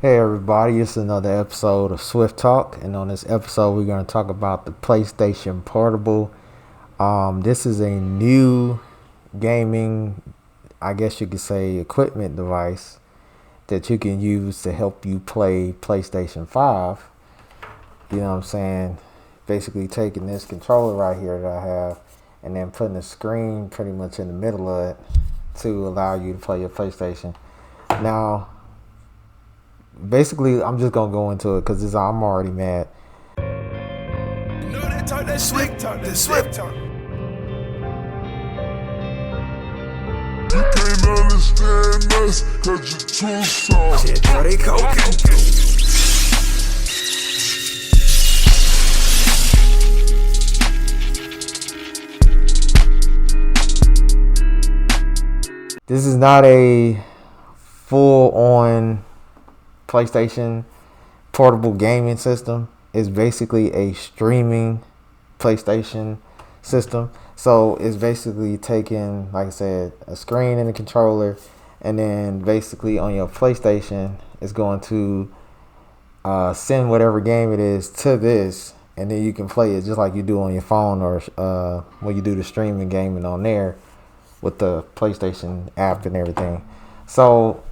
Hey everybody, it's another episode of Swift Talk, and on this episode we're going to talk about the PlayStation Portable. This is a new gaming, I guess you could say, equipment device that you can use to help you play PlayStation 5. You know what I'm saying? Basically taking this controller right here that I have and then putting a screen pretty much in the middle of it to allow you to play your PlayStation. Now, basically, I'm just gonna go into it because I'm already mad. No, that talk, that Swift talk, that Swift talk. You can't understand us cause you're too soft. Shit, bro, they cocaine. This is not a full-on PlayStation portable gaming system. It's basically a streaming PlayStation system. So it's basically taking, like I said, a screen and a controller, and then basically on your PlayStation it's going to send whatever game it is to this, and then you can play it just like you do on your phone or when you do the streaming gaming on there with the PlayStation app and everything. So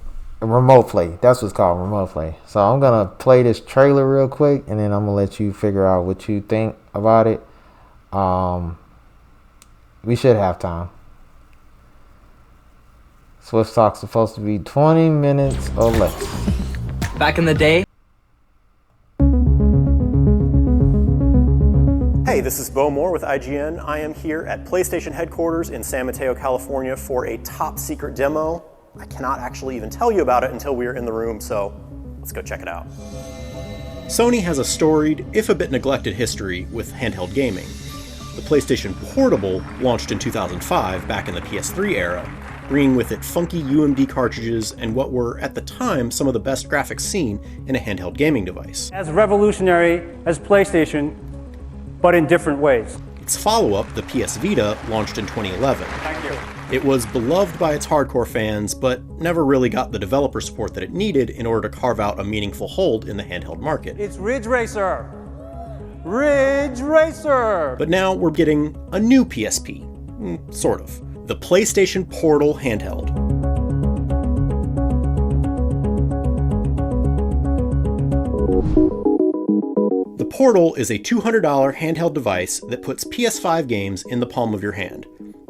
remote play, that's what's called, remote play. So I'm gonna play this trailer real quick, and then I'm gonna let you figure out what you think about it. We should have time. Swift Talk's supposed to be 20 minutes or less. Back in the day. Hey, this is Bo Moore with IGN. I am here at PlayStation headquarters in San Mateo, California for a top secret demo. I cannot actually even tell you about it until we are in the room, so let's go check it out. Sony has a storied, if a bit neglected history with handheld gaming. The PlayStation Portable launched in 2005, back in the PS3 era, bringing with it funky UMD cartridges and what were, at the time, some of the best graphics seen in a handheld gaming device. As revolutionary as PlayStation, but in different ways. Its follow-up, the PS Vita, launched in 2011. Thank you. It was beloved by its hardcore fans, but never really got the developer support that it needed in order to carve out a meaningful hold in the handheld market. It's Ridge Racer. Ridge Racer! But now we're getting a new PSP. Sort of. The PlayStation Portal Handheld. The Portal is a $200 handheld device that puts PS5 games in the palm of your hand,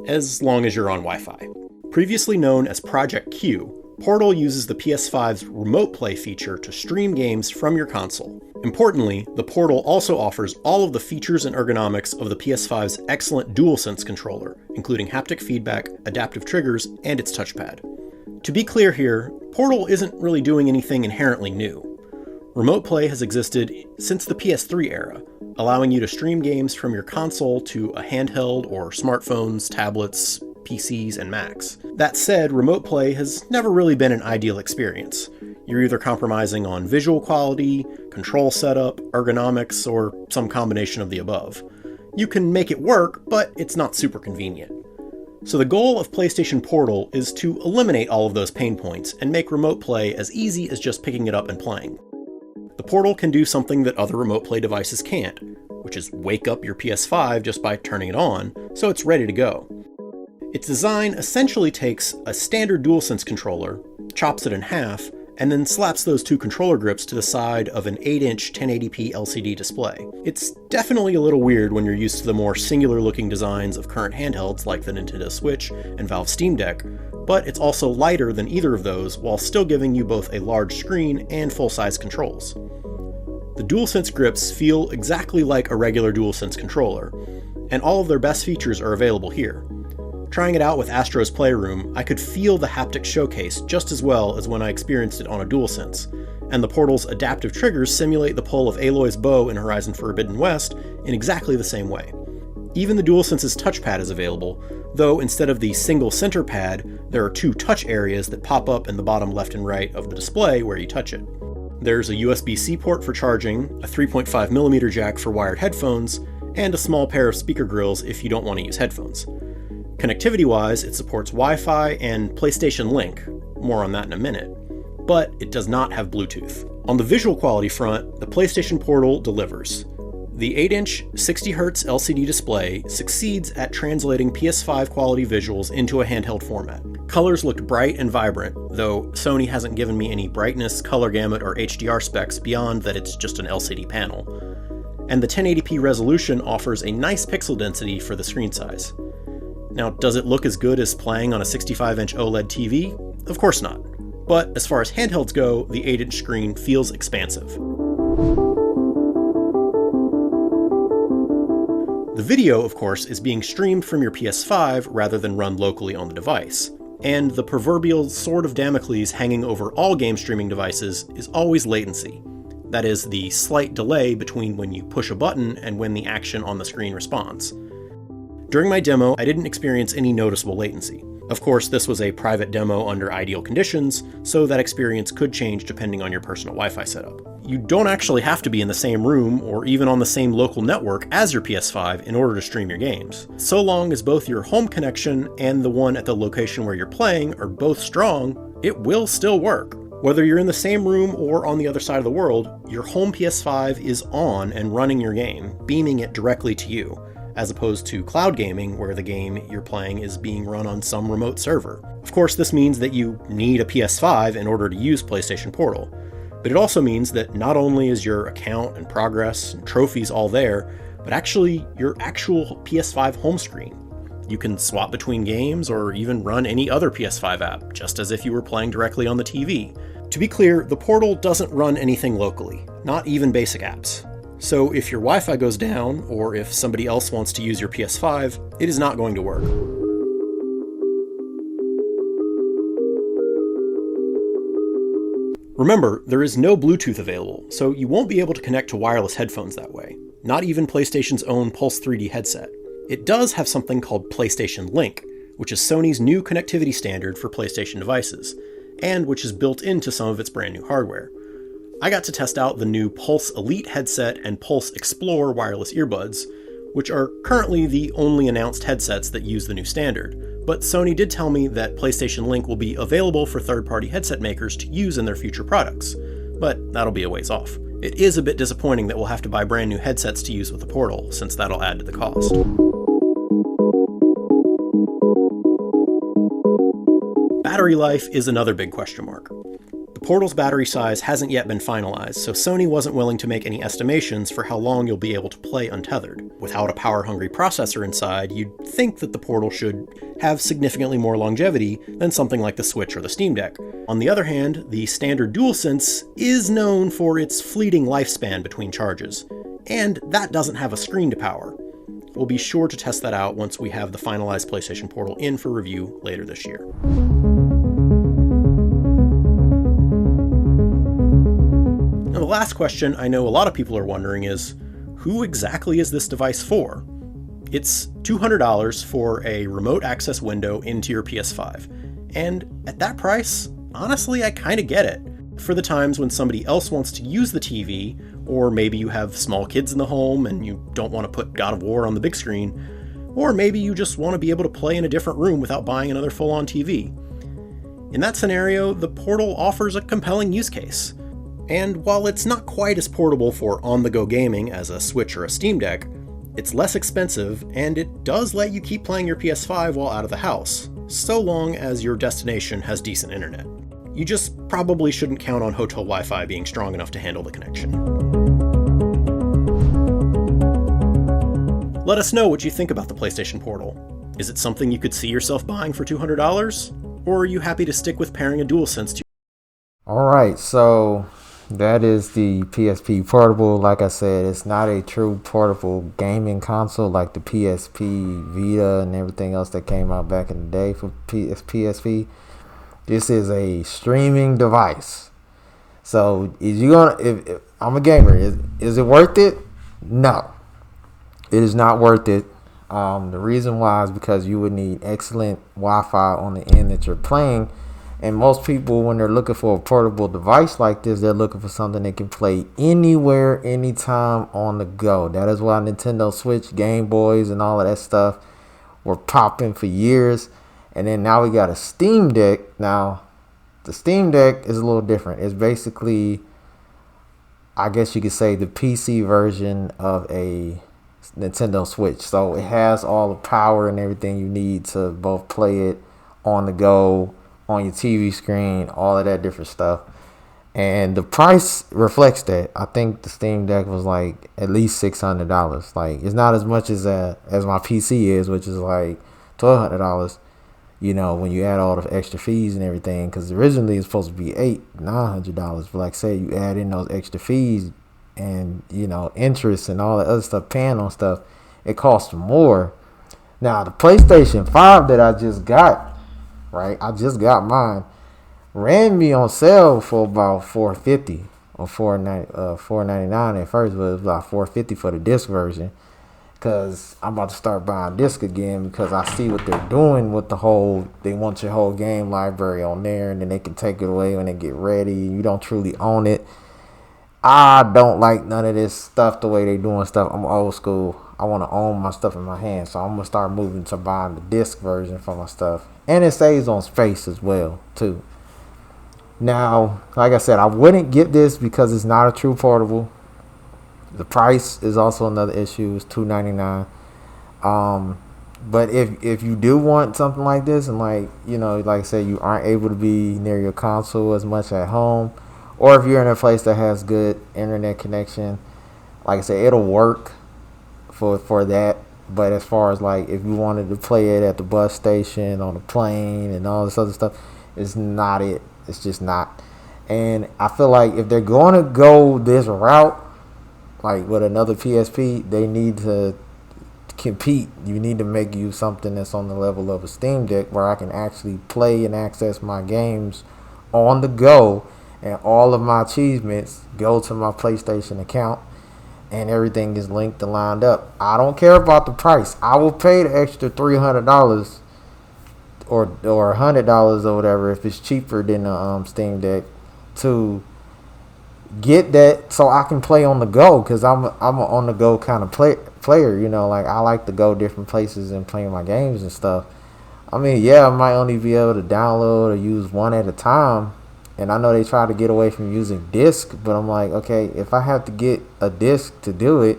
as long as you're on Wi-Fi. Previously known as Project Q, Portal uses the PS5's Remote Play feature to stream games from your console. Importantly, the Portal also offers all of the features and ergonomics of the PS5's excellent DualSense controller, including haptic feedback, adaptive triggers, and its touchpad. To be clear here, Portal isn't really doing anything inherently new. Remote Play has existed since the PS3 era, allowing you to stream games from your console to a handheld or smartphones, tablets, PCs, and Macs. That said, Remote Play has never really been an ideal experience. You're either compromising on visual quality, control setup, ergonomics, or some combination of the above. You can make it work, but it's not super convenient. So the goal of PlayStation Portal is to eliminate all of those pain points and make Remote Play as easy as just picking it up and playing. The Portal can do something that other Remote Play devices can't, which is wake up your PS5 just by turning it on, so it's ready to go. Its design essentially takes a standard DualSense controller, chops it in half, and then slaps those two controller grips to the side of an 8-inch 1080p LCD display. It's definitely a little weird when you're used to the more singular-looking designs of current handhelds like the Nintendo Switch and Valve Steam Deck, but it's also lighter than either of those while still giving you both a large screen and full-size controls. The DualSense grips feel exactly like a regular DualSense controller, and all of their best features are available here. Trying it out with Astro's Playroom, I could feel the haptic showcase just as well as when I experienced it on a DualSense, and the Portal's adaptive triggers simulate the pull of Aloy's bow in Horizon Forbidden West in exactly the same way. Even the DualSense's touchpad is available, though instead of the single center pad, there are two touch areas that pop up in the bottom left and right of the display where you touch it. There's a USB-C port for charging, a 3.5mm jack for wired headphones, and a small pair of speaker grills if you don't want to use headphones. Connectivity-wise, it supports Wi-Fi and PlayStation Link, more on that in a minute. but it does not have Bluetooth. On the visual quality front, the PlayStation Portal delivers. The 8-inch 60Hz LCD display succeeds at translating PS5 quality visuals into a handheld format. Colors looked bright and vibrant, though Sony hasn't given me any brightness, color gamut, or HDR specs beyond that it's just an LCD panel. And the 1080p resolution offers a nice pixel density for the screen size. Now, does it look as good as playing on a 65-inch OLED TV? Of course not. But as far as handhelds go, the 8-inch screen feels expansive. The video, of course, is being streamed from your PS5 rather than run locally on the device. And the proverbial sword of Damocles hanging over all game streaming devices is always latency. That is, the slight delay between when you push a button and when the action on the screen responds. During my demo, I didn't experience any noticeable latency. Of course, this was a private demo under ideal conditions, so that experience could change depending on your personal Wi-Fi setup. You don't actually have to be in the same room or even on the same local network as your PS5 in order to stream your games. So long as both your home connection and the one at the location where you're playing are both strong, it will still work. Whether you're in the same room or on the other side of the world, your home PS5 is on and running your game, beaming it directly to you, as opposed to cloud gaming where the game you're playing is being run on some remote server. Of course, this means that you need a PS5 in order to use PlayStation Portal, but it also means that not only is your account and progress and trophies all there, but actually your actual PS5 home screen. You can swap between games or even run any other PS5 app, just as if you were playing directly on the TV. To be clear, the Portal doesn't run anything locally, not even basic apps. So if your Wi-Fi goes down, or if somebody else wants to use your PS5, it is not going to work. Remember, there is no Bluetooth available, so you won't be able to connect to wireless headphones that way, not even PlayStation's own Pulse 3D headset. It does have something called PlayStation Link, which is Sony's new connectivity standard for PlayStation devices, and which is built into some of its brand new hardware. I got to test out the new Pulse Elite headset and Pulse Explore wireless earbuds, which are currently the only announced headsets that use the new standard, but Sony did tell me that PlayStation Link will be available for third-party headset makers to use in their future products, but that'll be a ways off. It is a bit disappointing that we'll have to buy brand new headsets to use with the Portal, since that'll add to the cost. Battery life is another big question mark. The Portal's battery size hasn't yet been finalized, so Sony wasn't willing to make any estimations for how long you'll be able to play untethered. Without a power-hungry processor inside, you'd think that the Portal should have significantly more longevity than something like the Switch or the Steam Deck. On the other hand, the standard DualSense is known for its fleeting lifespan between charges, and that doesn't have a screen to power. We'll be sure to test that out once we have the finalized PlayStation Portal in for review later this year. Now, the last question I know a lot of people are wondering is, who exactly is this device for? It's $200 for a remote access window into your PS5. And at that price, honestly, I kind of get it. For the times when somebody else wants to use the TV, or maybe you have small kids in the home and you don't want to put God of War on the big screen, or maybe you just want to be able to play in a different room without buying another full-on TV. In that scenario, the Portal offers a compelling use case. And while it's not quite as portable for on-the-go gaming as a Switch or a Steam Deck, it's less expensive, and it does let you keep playing your PS5 while out of the house, so long as your destination has decent internet. You just probably shouldn't count on hotel Wi-Fi being strong enough to handle the connection. Let us know what you think about the PlayStation Portal. Is it something you could see yourself buying for $200? Or are you happy to stick with pairing a DualSense to... Alright, so that is the PSP Portable. Like I said, it's not a true portable gaming console like the PSP Vita and everything else that came out back in the day for PSP. This is a streaming device. So is you gonna? If I'm a gamer, is it worth it? No, it is not worth it. The reason why is because you would need excellent Wi-Fi on the end that you're playing. And most people, when they're looking for a portable device like this, they're looking for something they can play anywhere, anytime on the go. That is why Nintendo Switch, Game Boys, and all of that stuff were popping for years. And then now we got a Steam Deck. Now, The Steam Deck is a little different. It's basically, I guess you could say, the PC version of a Nintendo Switch. So it has all the power and everything you need to both play it on the go, on your TV screen, all of that different stuff. And the price reflects that. I think the Steam Deck was like at least $600. Like, it's not as much as my PC is, which is like $1,200. You know, when you add all the extra fees and everything, because originally it's supposed to be $900. But like I said, you add in those extra fees and, you know, interest and all the other stuff, paying on stuff, it costs more. Now the PlayStation 5 that I just got, right? I just got mine. Ran me on sale for about $450 or $499 at first, but it was about $450 for the disc version. Cause I'm about to start buying disc again because I see what they're doing with the whole. They want your whole game library on there, and then they can take it away when they get ready. You don't truly own it. I don't like none of this stuff the way they doing stuff. I'm old school. I want to own my stuff in my hand, so I'm gonna start moving to buying the disc version for my stuff, and it saves on space as well too. Now, like I said, I wouldn't get this because it's not a true portable. The price is also another issue. It's $299. But if you do want something like this, and like, you know, like I said, you aren't able to be near your console as much at home, or if you're in a place that has good internet connection, like I said, it'll work for that. But as far as like if you wanted to play it at the bus station, on the plane, and all this other stuff, it's not it. It's just not. And I feel like if they're going to go this route, like with another PSP, they need to compete. You need to make you something that's on the level of a Steam Deck where I can actually play and access my games on the go, and all of my achievements go to my PlayStation account, and everything is linked and lined up. I don't care about the price. I will pay the extra $300 or $100 or whatever if it's cheaper than the Steam Deck to get that, so I can play on the go, because I'm an on the go kind of player. You know, like I like to go different places and play my games and stuff. I mean, yeah, I might only be able to download or use one at a time, and I know they try to get away from using disc, but I'm like, okay, if I have to get a disc to do it,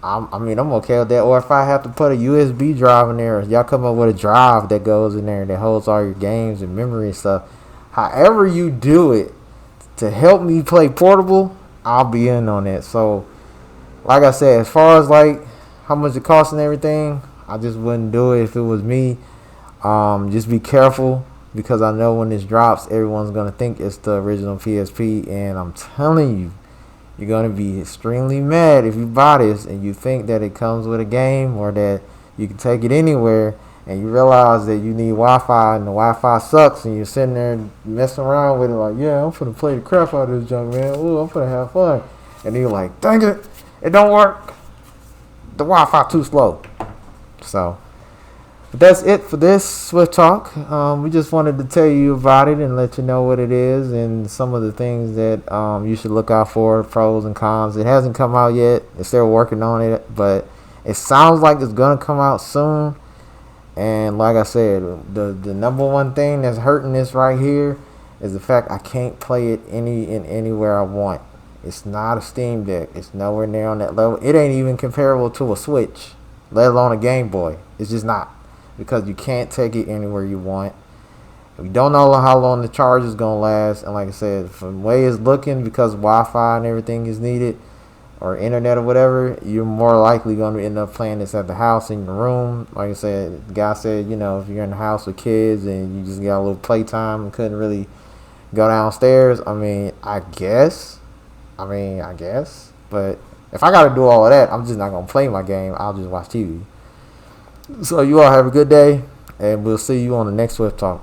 I'm okay with that. Or if I have to put a USB drive in there, y'all come up with a drive that goes in there that holds all your games and memory and stuff. However you do it to help me play portable, I'll be in on that. So, like I said, as far as like how much it costs and everything, I just wouldn't do it if it was me. Just be careful, because I know when this drops, everyone's gonna think it's the original PSP, and I'm telling you, you're going to be extremely mad if you buy this and you think that it comes with a game or that you can take it anywhere, and you realize that you need Wi-Fi and the Wi-Fi sucks, and you're sitting there messing around with it like, yeah, I'm finna play the crap out of this junk, man. Ooh, I'm finna have fun. And then you're like, dang it, it don't work. The Wi-Fi too slow. So, but that's it for this Swift Talk. We just wanted to tell you about it and let you know what it is and some of the things that you should look out for, pros and cons. It hasn't come out yet. They're still working on it, but it sounds like it's going to come out soon. And like I said, the number one thing that's hurting this right here is the fact I can't play it anywhere I want. It's not a Steam Deck. It's nowhere near on that level. It ain't even comparable to a Switch, let alone a Game Boy. It's just not. Because you can't take it anywhere you want. We don't know how long the charge is going to last. And like I said, from the way it's looking, because Wi-Fi and everything is needed, or internet or whatever, you're more likely going to end up playing this at the house in your room. Like I said, the guy said, you know, if you're in the house with kids and you just got a little playtime and couldn't really go downstairs, I guess. But if I got to do all of that, I'm just not going to play my game. I'll just watch TV. So you all have a good day, and we'll see you on the next Swift Talk.